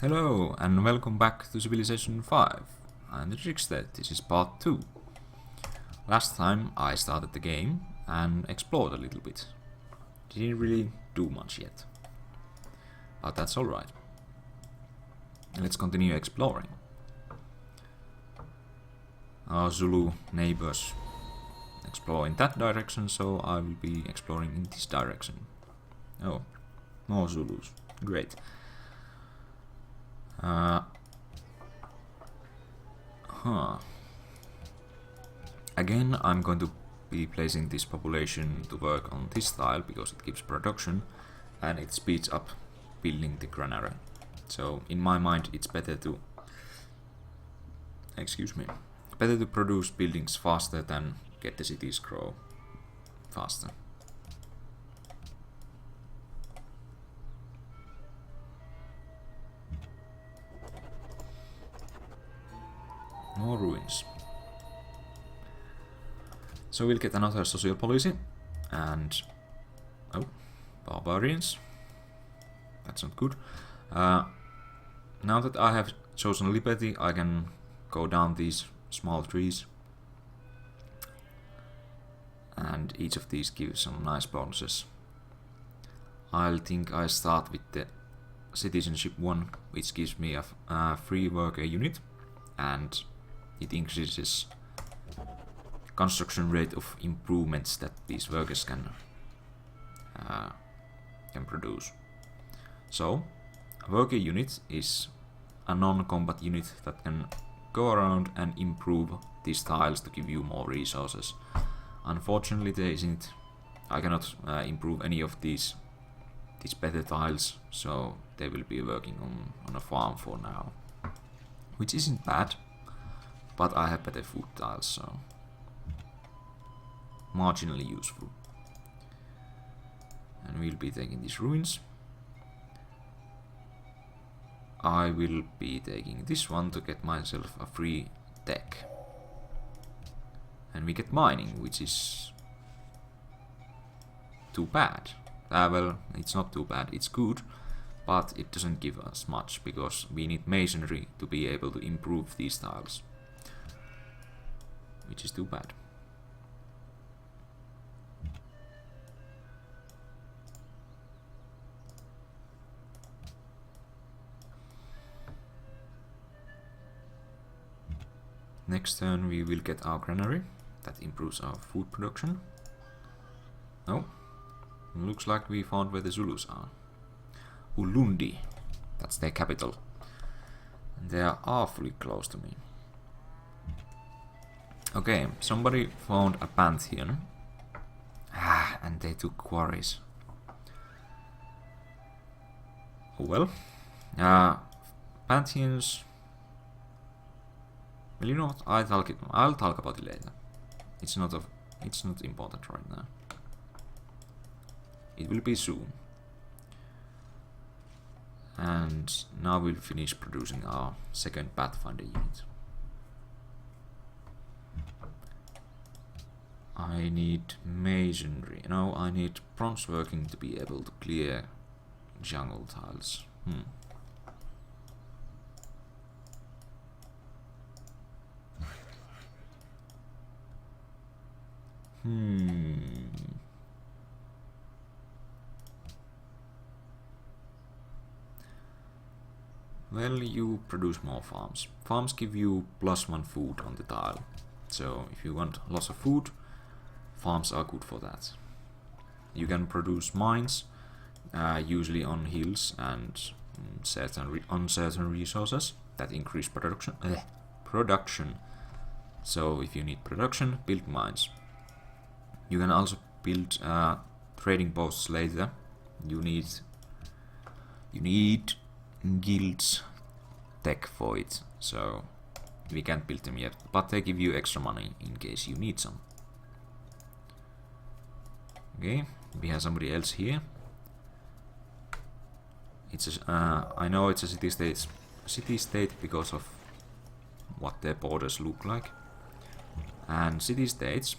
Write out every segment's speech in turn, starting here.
Hello and welcome back to Civilization 5. I'm the Trickster, this is part 2. Last time I started the game and explored a little bit. Didn't really do much yet. But that's alright. Let's continue exploring. Our Zulu neighbors explore in that direction, so I will be exploring in this direction. Oh, more Zulus. Great. Again, I'm going to be placing this population to work on this tile because it gives production and it speeds up building the granary. So in my mind it's better to produce buildings faster than get the cities grow faster. More ruins. So we'll get another social policy and barbarians. That's not good. Now that I have chosen liberty, I can go down these small trees, and each of these gives some nice bonuses. I'll think I start with the citizenship one, which gives me a free worker unit, and it increases construction rate of improvements that these workers can produce. So, a worker unit is a non-combat unit that can go around and improve these tiles to give you more resources. Unfortunately, I cannot improve any of these better tiles, so they will be working on a farm for now, which isn't bad. But I have better food tiles, so marginally useful. And we'll be taking these ruins. I will be taking this one to get myself a free tech. And we get mining, which is too bad. Well, it's not too bad, it's good, but it doesn't give us much because we need masonry to be able to improve these tiles. Which is too bad. Next turn we will get our granary. That improves our food production. Oh, looks like we found where the Zulus are. Ulundi, that's their capital. And they are awfully close to me. Okay, somebody found a pantheon. And they took quarries. Oh well. Pantheons. Well, you know what? I'll talk about it later. It's not important right now. It will be soon. And now we'll finish producing our second Pathfinder unit. I need masonry. No, I need bronze working to be able to clear jungle tiles. Well, you produce more farms. Farms give you +1 food on the tile. So if you want lots of food, farms are good for that. You can produce mines, usually on hills and uncertain resources that increase production. So if you need production, build mines. You can also build trading posts later. You need guilds tech for it, so we can't build them yet, but they give you extra money in case you need some. Okay, we have somebody else here. I know it's a city-state because of what their borders look like. And city-states.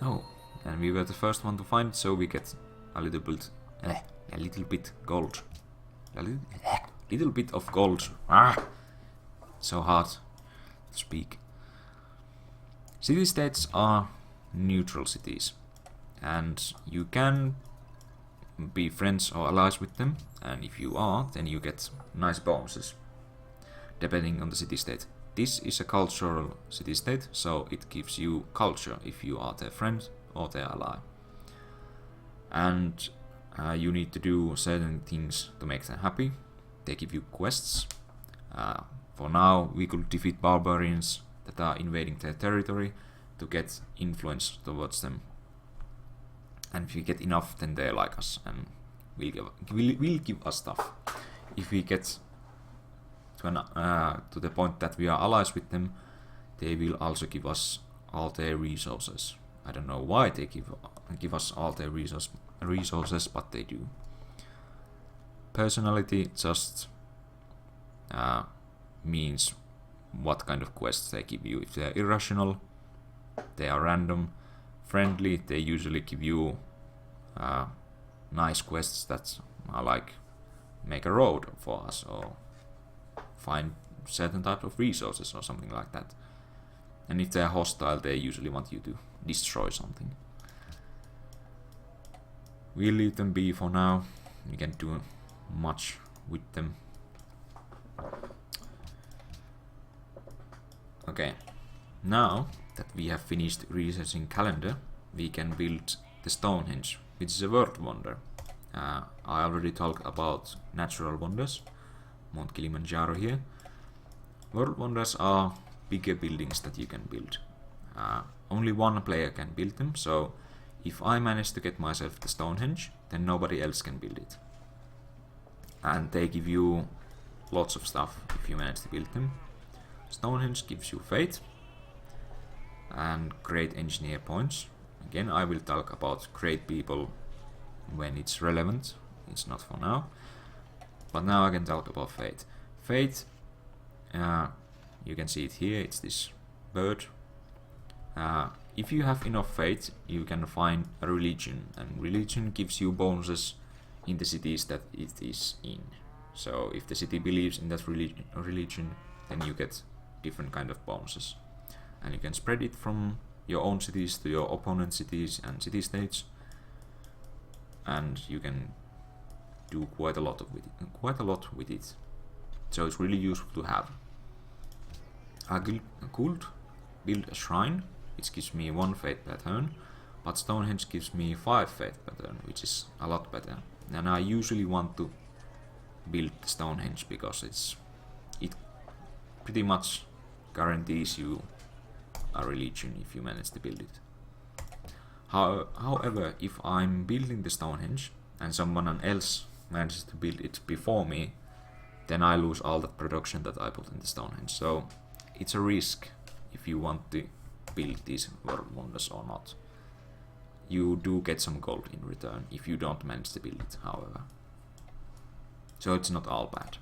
Oh, and we were the first one to find it, so we get a little bit gold. A little bit of gold. Ah, so hard to speak. City-states are neutral cities, and you can be friends or allies with them, and if you are, then you get nice bonuses depending on the city-state. This is a cultural city-state, so it gives you culture if you are their friend or their ally. And you need to do certain things to make them happy. They give you quests. For now, we could defeat barbarians that are invading their territory to get influence towards them. And if we get enough, then they like us and will give us stuff. If we get to the point that we are allies with them, they will also give us all their resources. I don't know why they give us all their resources, but they do. Personality just means what kind of quests they give you. If they're irrational, they are random. Friendly, they usually give you nice quests that are like make a road for us or find certain type of resources or something like that. And if they're hostile, they usually want you to destroy something. We'll leave them be for now. We can't do much with them. Okay, now that we have finished researching calendar, we can build the Stonehenge, which is a world wonder. I already talked about natural wonders, Mount Kilimanjaro here. World wonders are bigger buildings that you can build. Only one player can build them, so if I manage to get myself the Stonehenge, then nobody else can build it. And they give you lots of stuff if you manage to build them. Stonehenge gives you faith and great engineer points. Again, I will talk about great people when it's relevant. It's not for now. But now I can talk about faith. Faith, you can see it here, it's this bird. If you have enough faith, you can find a religion, and religion gives you bonuses in the cities that it is in. So if the city believes in that religion, then you get different kind of bonuses. And you can spread it from your own cities to your opponent cities and city-states, and you can do quite a lot with it. So it's really useful to have. I could build a shrine, which gives me 1 faith per turn, but Stonehenge gives me 5 faith per turn, which is a lot better. And I usually want to build Stonehenge because it pretty much guarantees you a religion if you manage to build it. However, if I'm building the Stonehenge and someone else manages to build it before me, then I lose all the production that I put in the Stonehenge. So it's a risk if you want to build these world wonders or not. You do get some gold in return if you don't manage to build it, however. So it's not all bad.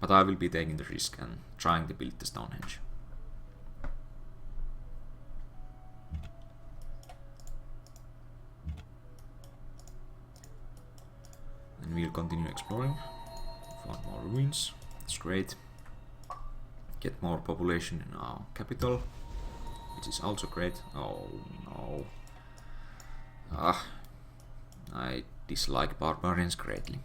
But I will be taking the risk and trying to build the Stonehenge. And we'll continue exploring. Find more ruins. That's great. Get more population in our capital, which is also great. Oh no. I dislike barbarians greatly.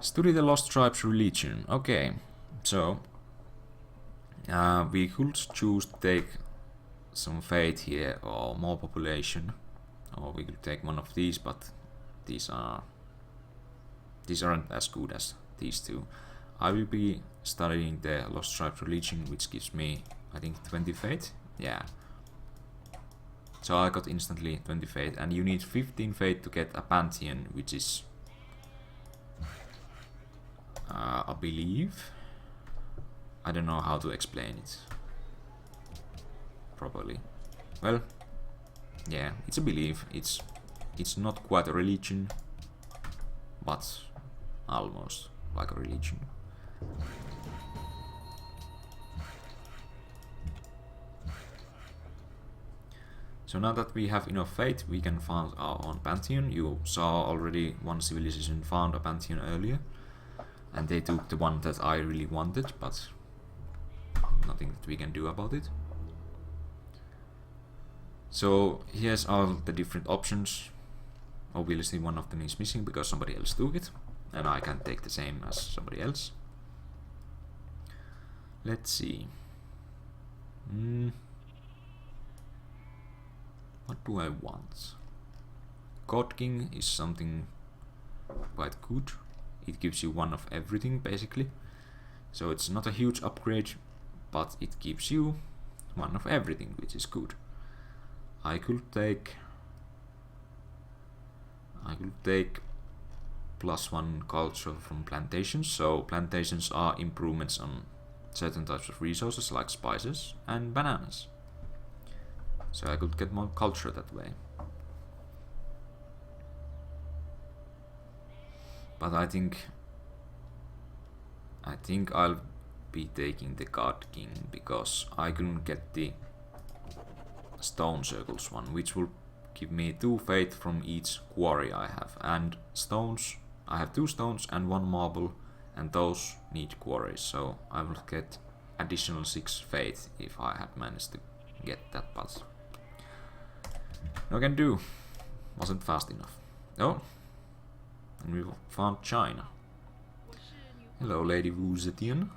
Study the Lost Tribes religion. Okay, so we could choose to take some faith here or more population, or we could take one of these, but these aren't as good as these two. I will be studying the Lost Tribes religion, which gives me, I think, 20 faith. Yeah. So I got instantly 20 faith, and you need 15 faith to get a Pantheon, which is, I believe, I don't know how to explain it properly. Well, yeah, it's a belief. It's not quite a religion, but almost like a religion. So now that we have enough faith, we can found our own pantheon. You saw already one civilization found a pantheon earlier, and they took the one that I really wanted, but nothing that we can do about it. So here's all the different options. Obviously one of them is missing because somebody else took it, and I can take the same as somebody else. Let's see. What do I want? God King is something quite good. It gives you one of everything basically. So it's not a huge upgrade, but it gives you one of everything, which is good. I could take +1 culture from plantations. So plantations are improvements on certain types of resources like spices and bananas. So I could get more culture that way. But I think I'll be taking the God King because I couldn't get the stone circles one, which will give me 2 faith from each quarry I have. And stones, I have 2 stones and 1 marble, and those need quarries, so I will get additional 6 faith if I had managed to get that, but no can do. Wasn't fast enough. Oh, and we found China. Hello, Lady Wu Zetian.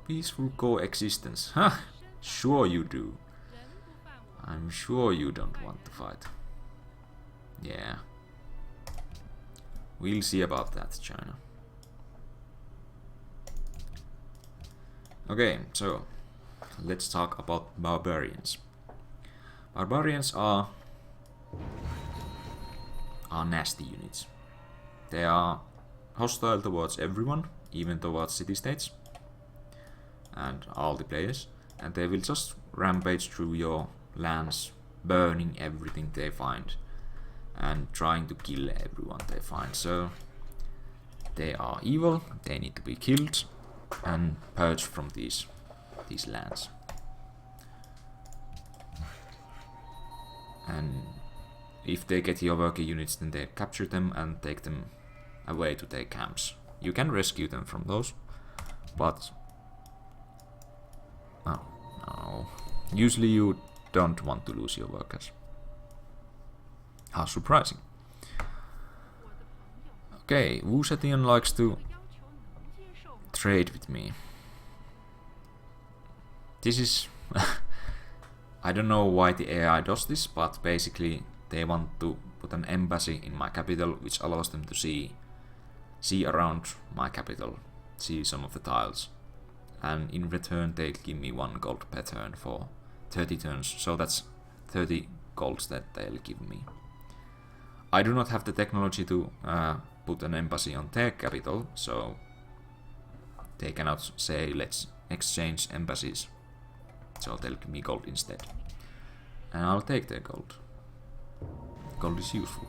Peaceful coexistence. Huh? Sure you do. I'm sure you don't want to fight. Yeah. We'll see about that, China. Okay, so let's talk about barbarians. Barbarians are nasty units. They are hostile towards everyone, even towards city-states and all the players, and they will just rampage through your lands, burning everything they find and trying to kill everyone they find. So they are evil, they need to be killed and purged from these lands. And if they get your worker units, then they capture them and take them away to their camps. You can rescue them from those, but oh no. Usually you don't want to lose your workers. How surprising. Okay, Wu Zetian likes to trade with me. This is I don't know why the AI does this, but basically they want to put an embassy in my capital, which allows them to see around my capital, see some of the tiles, and in return they'll give me 1 gold per turn for 30 turns, so that's 30 golds that they'll give me. I do not have the technology to put an embassy on their capital, so they cannot say let's exchange embassies, so they'll give me gold instead. And I'll take their gold. Gold is useful.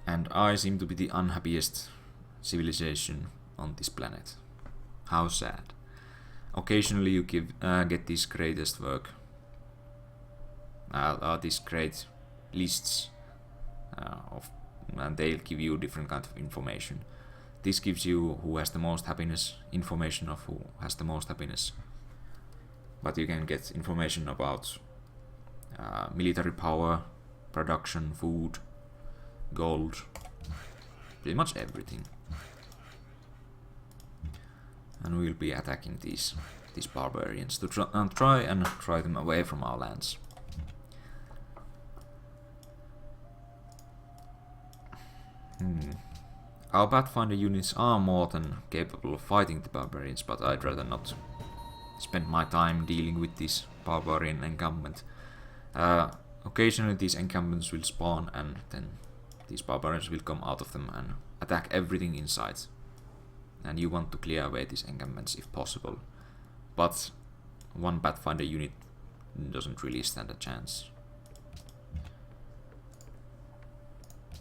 And I seem to be the unhappiest civilization on this planet. How sad. Occasionally you get these greatest work, these great lists and they'll give you different kind of information. This gives you who has the most happiness, information of who has the most happiness. But you can get information about military power, production, food, gold, pretty much everything. And we'll be attacking these barbarians to try and drive them away from our lands. Our Pathfinder units are more than capable of fighting the barbarians, but I'd rather not spend my time dealing with this barbarian encampment. Occasionally these encampments will spawn, and then these barbarians will come out of them and attack everything in sight. And you want to clear away these encampments if possible. But 1 Pathfinder unit doesn't really stand a chance.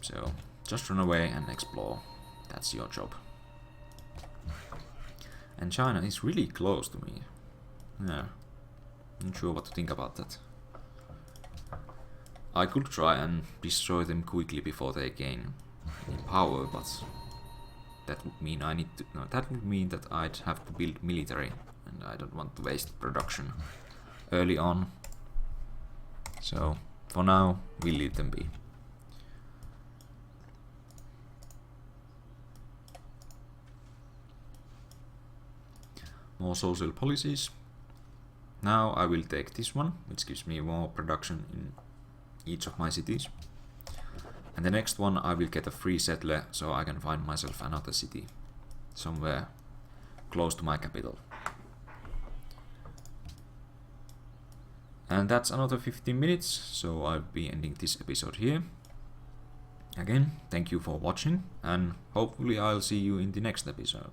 So just run away and explore. That's your job. And China is really close to me. Yeah. Not sure what to think about that. I could try and destroy them quickly before they gain any power, but that would mean that would mean that I'd have to build military, and I don't want to waste production early on. So for now, we'll leave them be. More social policies. Now I will take this one, which gives me more production in each of my cities. And the next one I will get a free settler, so I can find myself another city somewhere close to my capital. And that's another 15 minutes, so I'll be ending this episode here. Again, thank you for watching, and hopefully I'll see you in the next episode.